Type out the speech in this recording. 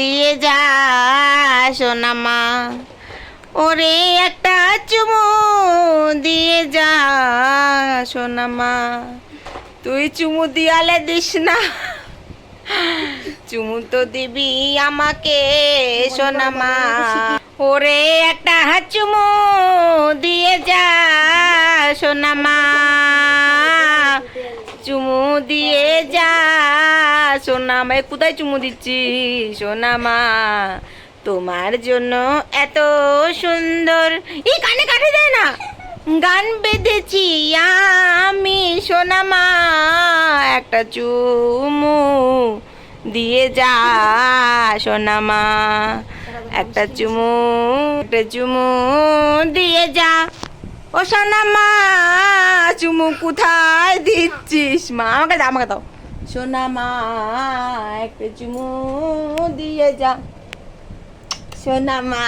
দিয়ে যা সোনা মা, ওরে একটা চুমু দিয়ে যা সোনা মা। তুই চুমু দিয়ালে দিস না, চুমু তো দিবি আমাকে সোনা মা, ওরে একটা চুমু দিয়ে যা সোনা মা, চুমু দিয়ে যা সোনা মা। কোথায় চুমু দিচ্ছি সোনা মা, তোমার জন্য এত সুন্দর এই কানে কাটে যায় না গান বেঁধেছি আমি সোনা মা, একটা চুমু দিয়ে যা সোনা মা, একটা চুমু দিয়ে যা। ও সোনা মা, চুমু কোথায় দিচ্ছিস মা? আমাকে দাও, আমাকে দাও সোনা মা, একটা চুমু দিয়ে যা সোনা মা।